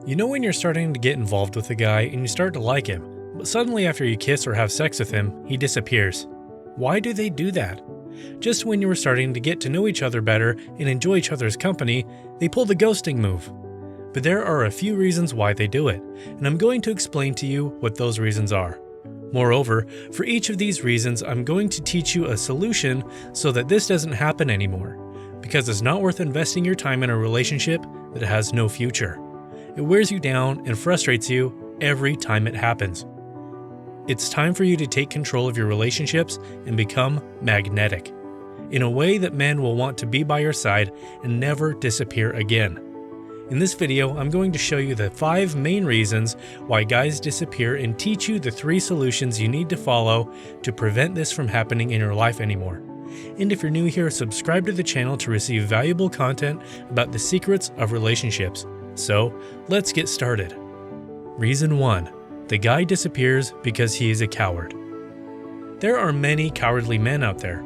You know when you're starting to get involved with a guy and you start to like him, but suddenly after you kiss or have sex with him, he disappears. Why do they do that? Just when you were starting to get to know each other better and enjoy each other's company, they pull the ghosting move. But there are a few reasons why they do it, and I'm going to explain to you what those reasons are. Moreover, for each of these reasons, I'm going to teach you a solution so that this doesn't happen anymore, because it's not worth investing your time in a relationship that has no future. It wears you down and frustrates you every time it happens. It's time for you to take control of your relationships and become magnetic, in a way that men will want to be by your side and never disappear again. In this video, I'm going to show you the 5 main reasons why guys disappear and teach you the 3 solutions you need to follow to prevent this from happening in your life anymore. And if you're new here, subscribe to the channel to receive valuable content about the secrets of relationships. So, let's get started. Reason 1. The guy disappears because he is a coward. There are many cowardly men out there.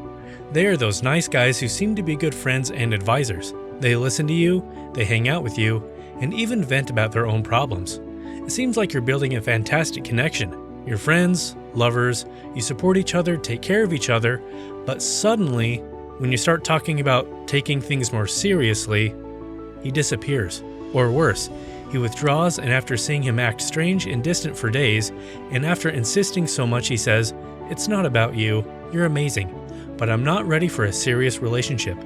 They are those nice guys who seem to be good friends and advisors. They listen to you, they hang out with you, and even vent about their own problems. It seems like you're building a fantastic connection. You're friends, lovers, you support each other, take care of each other, but suddenly, when you start talking about taking things more seriously, he disappears. Or worse, he withdraws, and after seeing him act strange and distant for days, and after insisting so much, he says, "It's not about you, you're amazing, but I'm not ready for a serious relationship."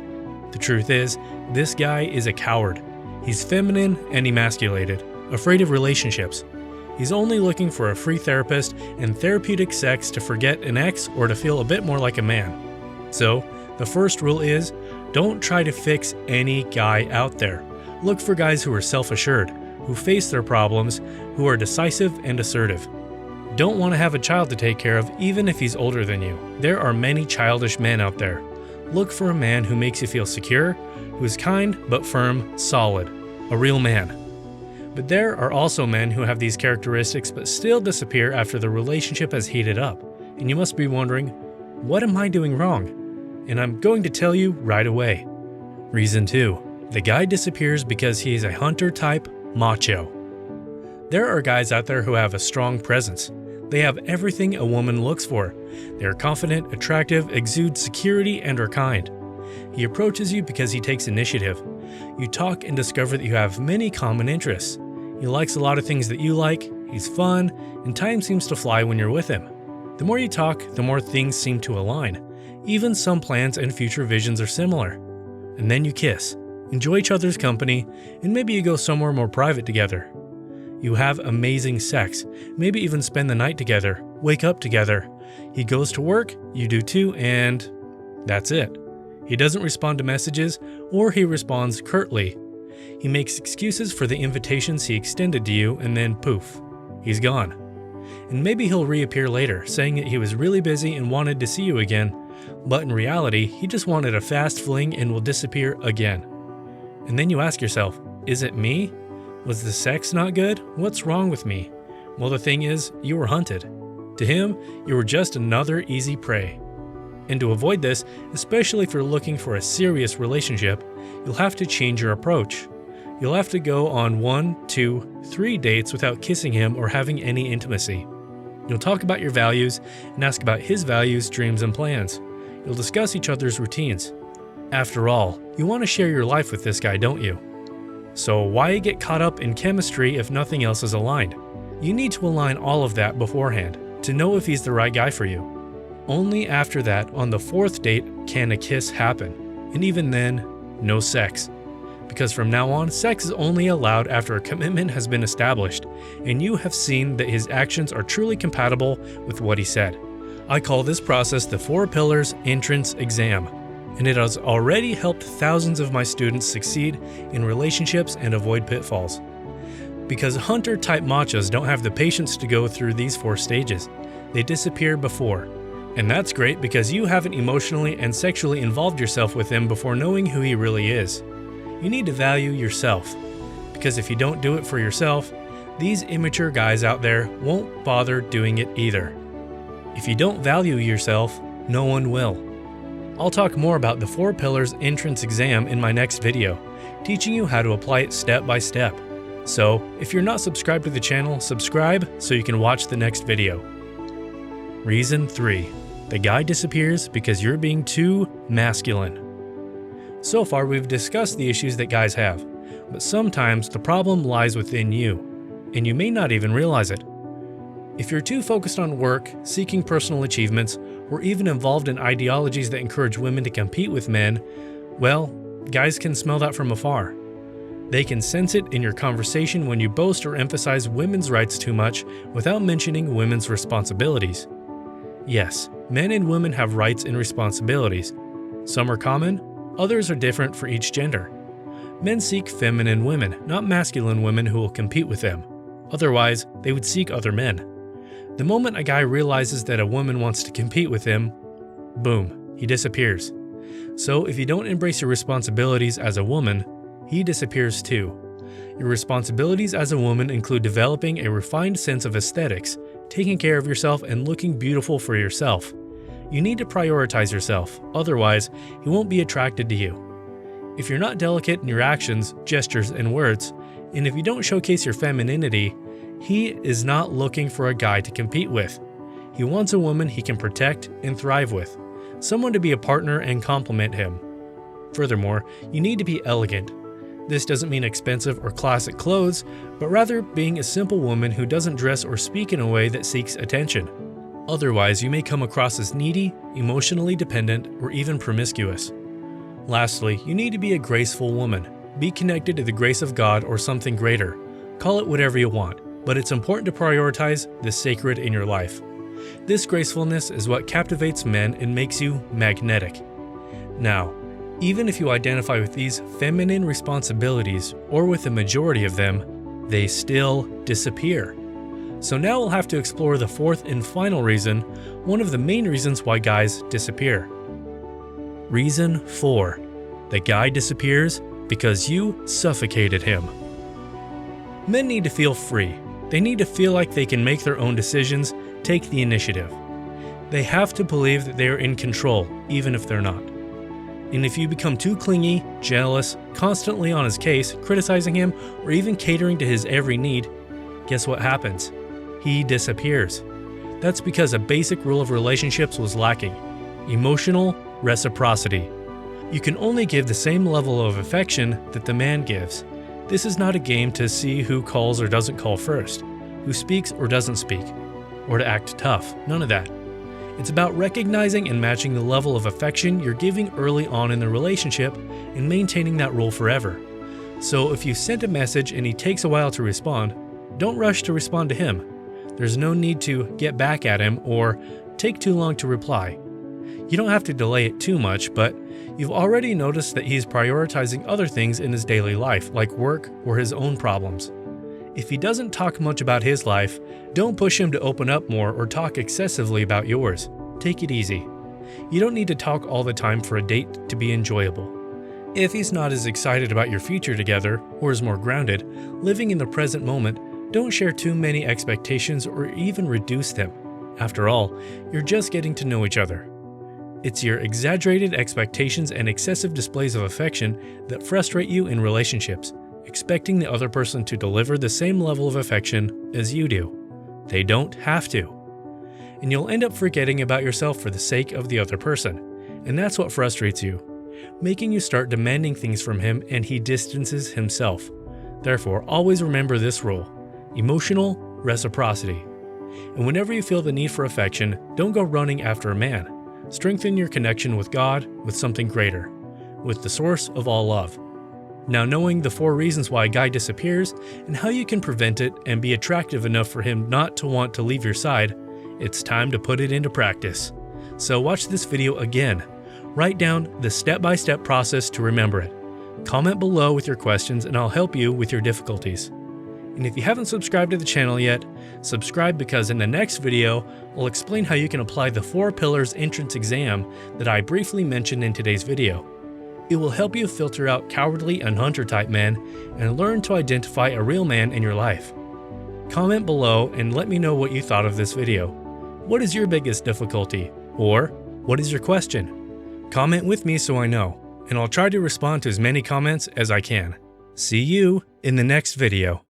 The truth is, this guy is a coward. He's feminine and emasculated, afraid of relationships. He's only looking for a free therapist and therapeutic sex to forget an ex or to feel a bit more like a man. So, the first rule is, don't try to fix any guy out there. Look for guys who are self-assured, who face their problems, who are decisive and assertive. Don't want to have a child to take care of even if he's older than you. There are many childish men out there. Look for a man who makes you feel secure, who is kind but firm, solid, a real man. But there are also men who have these characteristics but still disappear after the relationship has heated up. And you must be wondering, what am I doing wrong? And I'm going to tell you right away. Reason 2. The guy disappears because he is a hunter-type macho. There are guys out there who have a strong presence. They have everything a woman looks for. They are confident, attractive, exude security, and are kind. He approaches you because he takes initiative. You talk and discover that you have many common interests. He likes a lot of things that you like, he's fun, and time seems to fly when you're with him. The more you talk, the more things seem to align. Even some plans and future visions are similar. And then you kiss. Enjoy each other's company, and maybe you go somewhere more private together. You have amazing sex, maybe even spend the night together, wake up together. He goes to work, you do too, and that's it. He doesn't respond to messages, or he responds curtly. He makes excuses for the invitations he extended to you, and then poof, he's gone. And maybe he'll reappear later, saying that he was really busy and wanted to see you again, but in reality, he just wanted a fast fling and will disappear again. And then you ask yourself, is it me? Was the sex not good? What's wrong with me? Well, the thing is, you were hunted. To him, you were just another easy prey. And to avoid this, especially if you're looking for a serious relationship, you'll have to change your approach. You'll have to go on 1, 2, 3 dates without kissing him or having any intimacy. You'll talk about your values and ask about his values, dreams, and plans. You'll discuss each other's routines. After all, you want to share your life with this guy, don't you? So why get caught up in chemistry if nothing else is aligned? You need to align all of that beforehand to know if he's the right guy for you. Only after that, on the 4th date, can a kiss happen. And even then, no sex. Because from now on, sex is only allowed after a commitment has been established, and you have seen that his actions are truly compatible with what he said. I call this process the 4 Pillars Entrance Exam. And it has already helped thousands of my students succeed in relationships and avoid pitfalls. Because hunter-type machos don't have the patience to go through these 4 stages. They disappear before. And that's great because you haven't emotionally and sexually involved yourself with him before knowing who he really is. You need to value yourself. Because if you don't do it for yourself, these immature guys out there won't bother doing it either. If you don't value yourself, no one will. I'll talk more about the 4 Pillars Entrance Exam in my next video, teaching you how to apply it step by step. So, if you're not subscribed to the channel, subscribe so you can watch the next video. Reason 3. The guy disappears because you're being too masculine. So far, we've discussed the issues that guys have, but sometimes the problem lies within you, and you may not even realize it. If you're too focused on work, seeking personal achievements, or even involved in ideologies that encourage women to compete with men, well, guys can smell that from afar. They can sense it in your conversation when you boast or emphasize women's rights too much without mentioning women's responsibilities. Yes, men and women have rights and responsibilities. Some are common, others are different for each gender. Men seek feminine women, not masculine women who will compete with them. Otherwise, they would seek other men. The moment a guy realizes that a woman wants to compete with him, boom, he disappears. So if you don't embrace your responsibilities as a woman, he disappears too. Your responsibilities as a woman include developing a refined sense of aesthetics, taking care of yourself, and looking beautiful for yourself. You need to prioritize yourself, otherwise, he won't be attracted to you. If you're not delicate in your actions, gestures, and words, and if you don't showcase your femininity, he is not looking for a guy to compete with. He wants a woman he can protect and thrive with, someone to be a partner and complement him. Furthermore, you need to be elegant. This doesn't mean expensive or classic clothes, but rather being a simple woman who doesn't dress or speak in a way that seeks attention. Otherwise, you may come across as needy, emotionally dependent, or even promiscuous. Lastly, you need to be a graceful woman. Be connected to the grace of God or something greater. Call it whatever you want, but it's important to prioritize the sacred in your life. This gracefulness is what captivates men and makes you magnetic. Now, even if you identify with these feminine responsibilities or with the majority of them, they still disappear. So now we'll have to explore the fourth and final reason, one of the main reasons why guys disappear. Reason 4. The guy disappears because you suffocated him. Men need to feel free. They need to feel like they can make their own decisions, take the initiative. They have to believe that they are in control, even if they're not. And if you become too clingy, jealous, constantly on his case, criticizing him, or even catering to his every need, guess what happens? He disappears. That's because a basic rule of relationships was lacking: emotional reciprocity. You can only give the same level of affection that the man gives. This is not a game to see who calls or doesn't call first, who speaks or doesn't speak, or to act tough. None of that. It's about recognizing and matching the level of affection you're giving early on in the relationship and maintaining that role forever. So if you sent a message and he takes a while to respond, don't rush to respond to him. There's no need to get back at him or take too long to reply. You don't have to delay it too much, but you've already noticed that he's prioritizing other things in his daily life, like work or his own problems. If he doesn't talk much about his life, don't push him to open up more or talk excessively about yours. Take it easy. You don't need to talk all the time for a date to be enjoyable. If he's not as excited about your future together, or is more grounded, living in the present moment, don't share too many expectations or even reduce them. After all, you're just getting to know each other. It's your exaggerated expectations and excessive displays of affection that frustrate you in relationships, expecting the other person to deliver the same level of affection as you do. They don't have to. And you'll end up forgetting about yourself for the sake of the other person. And that's what frustrates you, making you start demanding things from him and he distances himself. Therefore, always remember this rule: emotional reciprocity. And whenever you feel the need for affection, don't go running after a man. Strengthen your connection with God, with something greater, with the source of all love. Now, knowing the 4 reasons why a guy disappears and how you can prevent it and be attractive enough for him not to want to leave your side, it's time to put it into practice. So watch this video again. Write down the step-by-step process to remember it. Comment below with your questions and I'll help you with your difficulties. And if you haven't subscribed to the channel yet, subscribe, because in the next video, I'll explain how you can apply the 4 pillars entrance exam that I briefly mentioned in today's video. It will help you filter out cowardly and hunter-type men and learn to identify a real man in your life. Comment below and let me know what you thought of this video. What is your biggest difficulty? Or what is your question? Comment with me so I know, and I'll try to respond to as many comments as I can. See you in the next video.